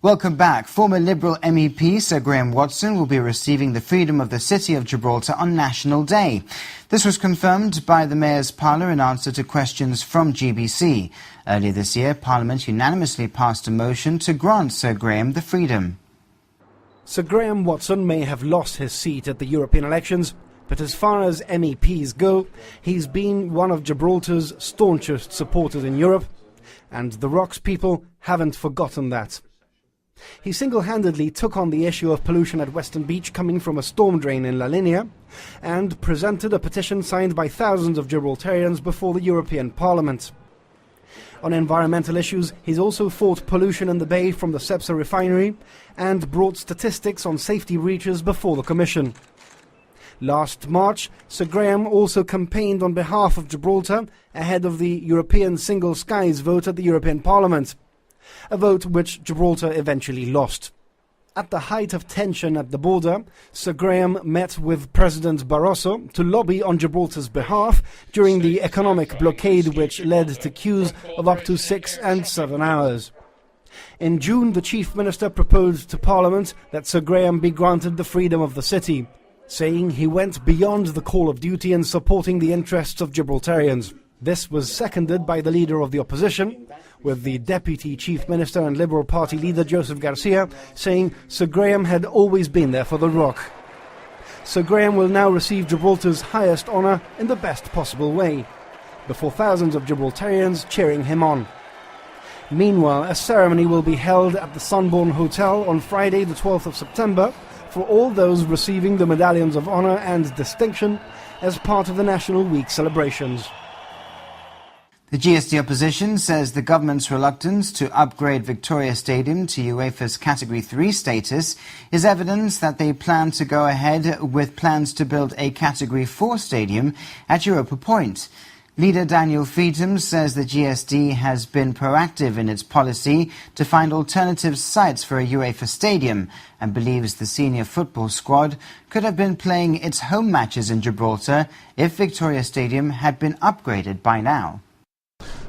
Welcome back. Former Liberal MEP Sir Graham Watson will be receiving the freedom of the city of Gibraltar on National Day. This was confirmed by the Mayor's Parlour in answer to questions from GBC. Earlier this year, Parliament unanimously passed a motion to grant Sir Graham the freedom. Sir Graham Watson may have lost his seat at the European elections, but as far as MEPs go, he's been one of Gibraltar's staunchest supporters in Europe, and the Rock's people haven't forgotten that. He single-handedly took on the issue of pollution at Western Beach coming from a storm drain in La Linea and presented a petition signed by thousands of Gibraltarians before the European Parliament. On environmental issues, he's also fought pollution in the bay from the Cepsa refinery and brought statistics on safety breaches before the Commission. Last March, Sir Graham also campaigned on behalf of Gibraltar ahead of the European Single Skies vote at the European Parliament, a vote which Gibraltar eventually lost. At the height of tension at the border, Sir Graham met with President Barroso to lobby on Gibraltar's behalf during the economic blockade which led to queues of up to 6 and 7 hours. In June, the Chief Minister proposed to Parliament that Sir Graham be granted the freedom of the city, saying he went beyond the call of duty in supporting the interests of Gibraltarians. This was seconded by the leader of the opposition, with the Deputy Chief Minister and Liberal Party leader Joseph Garcia saying Sir Graham had always been there for the Rock. Sir Graham will now receive Gibraltar's highest honour in the best possible way, before thousands of Gibraltarians cheering him on. Meanwhile, a ceremony will be held at the Sunbourne Hotel on Friday the 12th of September for all those receiving the Medallions of Honour and Distinction as part of the National Week celebrations. The GSD opposition says the government's reluctance to upgrade Victoria Stadium to UEFA's Category 3 status is evidence that they plan to go ahead with plans to build a Category 4 stadium at Europa Point. Leader Daniel Feetham says the GSD has been proactive in its policy to find alternative sites for a UEFA stadium and believes the senior football squad could have been playing its home matches in Gibraltar if Victoria Stadium had been upgraded by now.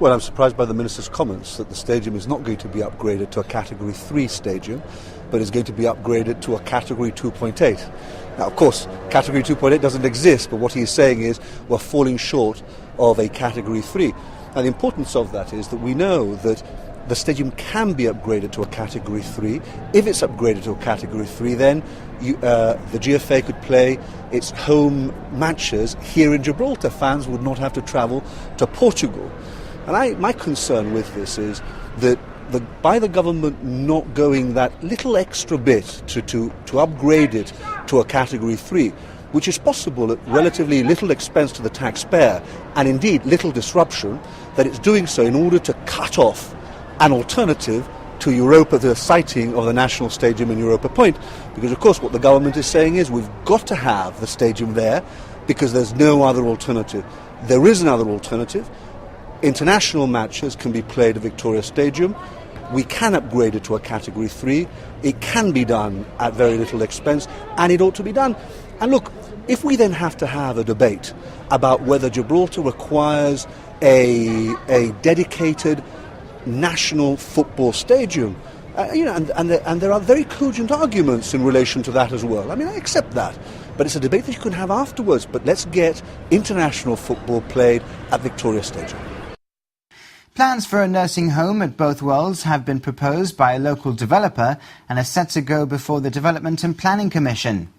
Well, I'm surprised by the Minister's comments that the stadium is not going to be upgraded to a Category 3 stadium, but is going to be upgraded to a Category 2.8. Now, of course, Category 2.8 doesn't exist, but what he's saying is we're falling short of a Category 3. And the importance of that is that we know that the stadium can be upgraded to a Category 3. If it's upgraded to a Category 3, then the GFA could play its home matches here in Gibraltar. Fans would not have to travel to Portugal. And my concern with this is that by the government not going that little extra bit to upgrade it to a Category 3, which is possible at relatively little expense to the taxpayer and indeed little disruption, that it's doing so in order to cut off an alternative to Europa, the siting of the National Stadium in Europa Point. Because of course what the government is saying is we've got to have the stadium there because there's no other alternative. There is another alternative. International matches can be played at Victoria Stadium. We can upgrade it to a Category 3. It can be done at very little expense, and it ought to be done. And look, if we then have to have a debate about whether Gibraltar requires a dedicated national football stadium, and there are very cogent arguments in relation to that as well. I mean, I accept that. But it's a debate that you can have afterwards. But let's get international football played at Victoria Stadium. Plans for a nursing home at both worlds have been proposed by a local developer and are set to go before the Development and Planning Commission.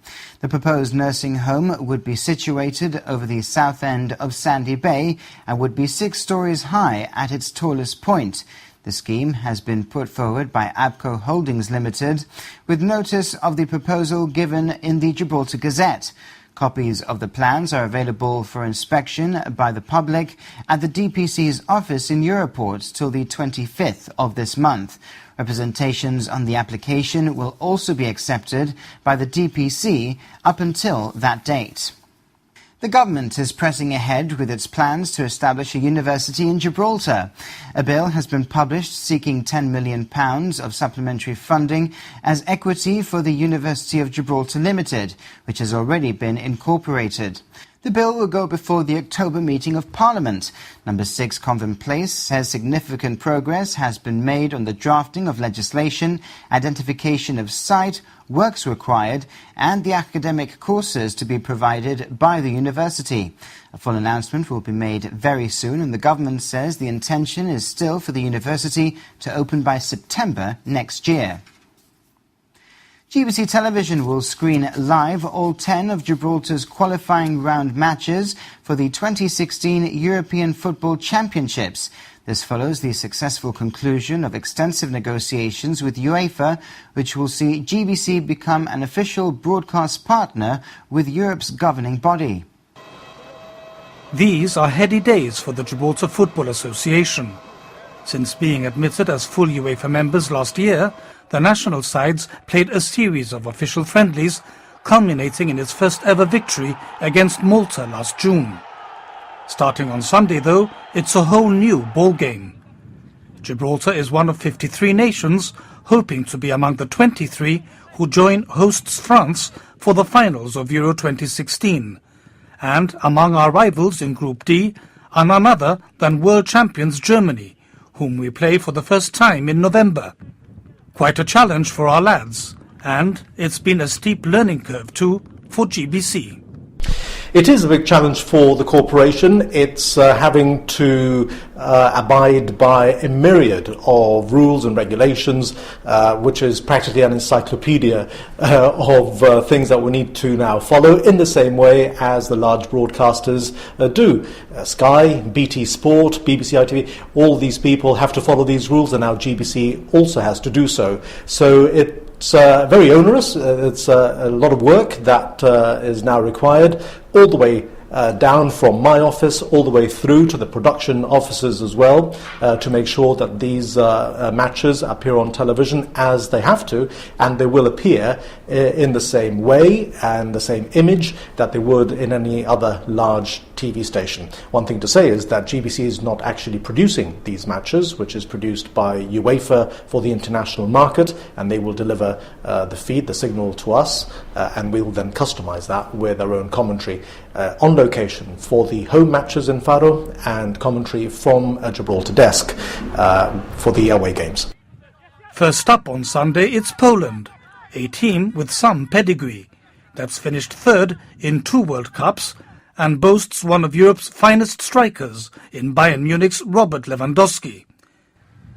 The proposed nursing home would be situated over the south end of Sandy Bay and would be 6 stories high at its tallest point. The scheme has been put forward by Abco Holdings Limited, with notice of the proposal given in the Gibraltar Gazette. Copies of the plans are available for inspection by the public at the DPC's office in Europort till the 25th of this month. Representations on the application will also be accepted by the DPC up until that date. The government is pressing ahead with its plans to establish a university in Gibraltar. A bill has been published seeking £10 million of supplementary funding as equity for the University of Gibraltar Limited, which has already been incorporated. The bill will go before the October meeting of Parliament. Number 6 Convent Place says significant progress has been made on the drafting of legislation, identification of site, works required, and the academic courses to be provided by the university. A full announcement will be made very soon, and the government says the intention is still for the university to open by September next year. GBC Television will screen live all 10 of Gibraltar's qualifying round matches for the 2016 European Football Championships. This follows the successful conclusion of extensive negotiations with UEFA, which will see GBC become an official broadcast partner with Europe's governing body. These are heady days for the Gibraltar Football Association. Since being admitted as full UEFA members last year, the national sides played a series of official friendlies, culminating in its first ever victory against Malta last June. Starting on Sunday, though, it's a whole new ball game. Gibraltar is one of 53 nations, hoping to be among the 23 who join hosts France for the finals of Euro 2016. And among our rivals in Group D are none other than world champions Germany, whom we play for the first time in November. Quite a challenge for our lads, and it's been a steep learning curve too for GBC. It is a big challenge for the corporation. It's having to abide by a myriad of rules and regulations, which is practically an encyclopedia of things that we need to now follow in the same way as the large broadcasters do. Sky, BT Sport, BBC ITV, all these people have to follow these rules, and now GBC also has to do so. So it's very onerous. It's a lot of work that is now required, all the way down from my office all the way through to the production offices as well, to make sure that these matches appear on television as they have to, and they will appear in the same way and the same image that they would in any other large TV station. One thing to say is that GBC is not actually producing these matches, which is produced by UEFA for the international market, and they will deliver the feed, the signal to us, and we will then customize that with our own commentary on location for the home matches in Faro and commentary from a Gibraltar desk for the away games. First up on Sunday, it's Poland, a team with some pedigree that's finished third in 2 World Cups and boasts one of Europe's finest strikers in Bayern Munich's Robert Lewandowski.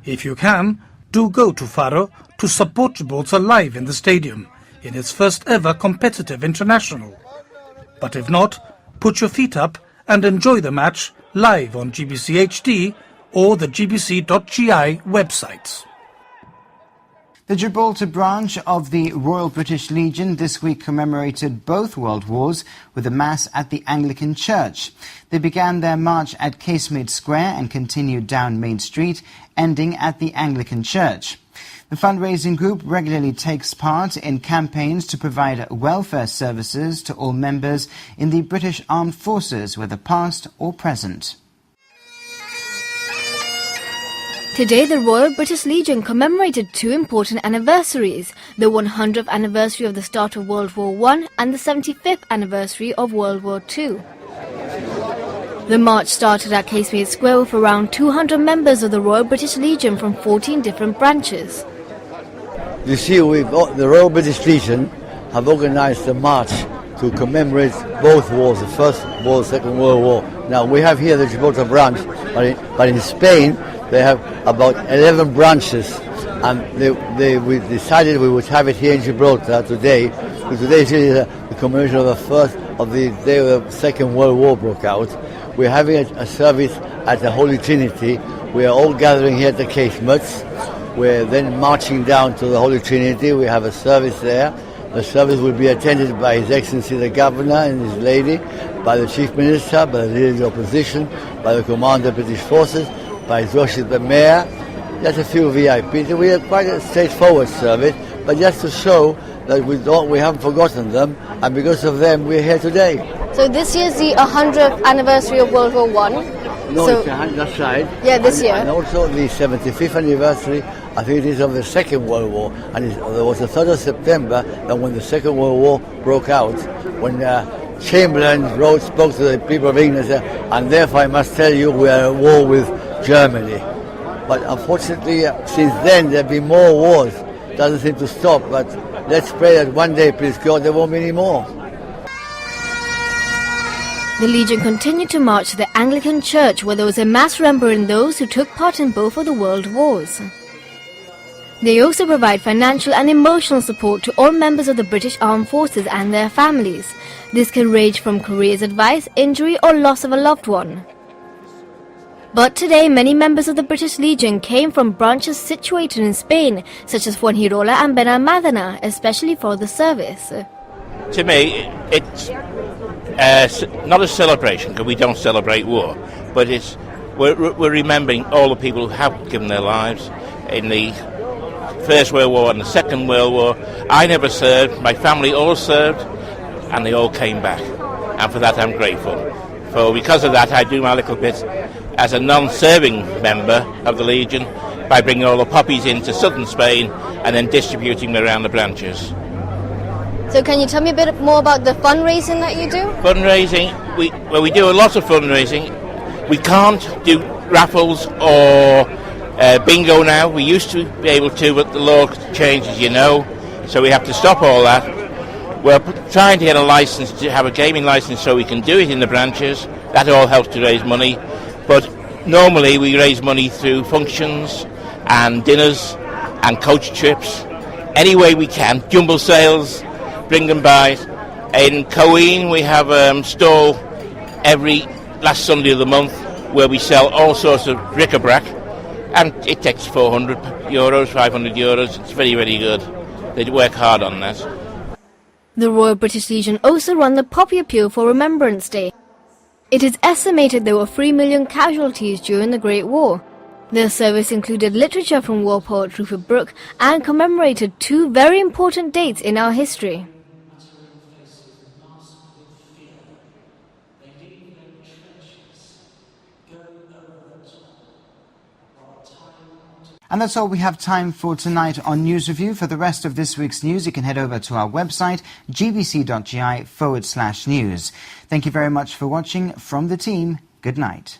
If you can, do go to Faro to support Gibraltar live in the stadium in its first ever competitive international. But if not, put your feet up and enjoy the match live on GBC HD or the gbc.gi websites. The Gibraltar branch of the Royal British Legion this week commemorated both World Wars with a mass at the Anglican Church. They began their march at Casemate Square and continued down Main Street, ending at the Anglican Church. The fundraising group regularly takes part in campaigns to provide welfare services to all members in the British Armed Forces, whether past or present. Today, the Royal British Legion commemorated 2 important anniversaries, the 100th anniversary of the start of World War I and the 75th anniversary of World War II. The march started at Casemate Square with around 200 members of the Royal British Legion from 14 different branches. You see, the Royal British Legion have organised a march to commemorate both wars, the First War, the Second World War. Now, we have here the Gibraltar branch, but in Spain they have about 11 branches, and we decided we would have it here in Gibraltar today. Because today is really the commemoration of the day the Second World War broke out. We're having a service at the Holy Trinity. We are all gathering here at the casemates. We're then marching down to the Holy Trinity. We have a service there. The service will be attended by His Excellency the Governor and his lady, by the Chief Minister, by the Leader of the Opposition, by the Commander of British Forces, by His Worship the Mayor, just a few VIPs. We have quite a straightforward service, but just to show that we haven't forgotten them, and because of them we're here today. So this year's the 100th anniversary of World War I. No, so, that's right. Yeah, this year. And also the 75th anniversary, I think it is, of the Second World War. And there was the 3rd of September, and when the Second World War broke out, when Chamberlain spoke to the people of England and said, and therefore I must tell you we are at war with Germany. But unfortunately, since then there have been more wars. Doesn't seem to stop, but let's pray that one day, please God, there won't be any more. The Legion continued to march to the Anglican Church, where there was a mass remembering those who took part in both of the world wars. They also provide financial and emotional support to all members of the British Armed Forces and their families. This can range from careers advice, injury or loss of a loved one. But today, many members of the British Legion came from branches situated in Spain, such as Fuengirola and Benalmádena, especially for the service. To me, it's not a celebration, because we don't celebrate war, but we're remembering all the people who have given their lives in the First World War and the Second World War. I never served, my family all served, and they all came back. And for that I'm grateful. So because of that I do my little bit as a non-serving member of the Legion by bringing all the poppies into southern Spain and then distributing them around the branches. So can you tell me a bit more about the fundraising that you do? Fundraising, we do a lot of fundraising. We can't do raffles or bingo now. We used to be able to, but the law changed, as you know, so we have to stop all that. We're trying to get a license, to have a gaming license, so we can do it in the branches. That all helps to raise money. But normally we raise money through functions and dinners and coach trips. Any way we can. Jumble sales, bring them by. In Coeen we have a stall every last Sunday of the month where we sell all sorts of bric-a-brac. And it takes €400, €500. It's very, very good. They work hard on that. The Royal British Legion also run the Poppy Appeal for Remembrance Day. It is estimated there were 3 million casualties during the Great War. Their service included literature from war poet Rupert Brooke and commemorated two very important dates in our history. And that's all we have time for tonight on News Review. For the rest of this week's news, you can head over to our website, gbc.gi/news. Thank you very much for watching. From the team, good night.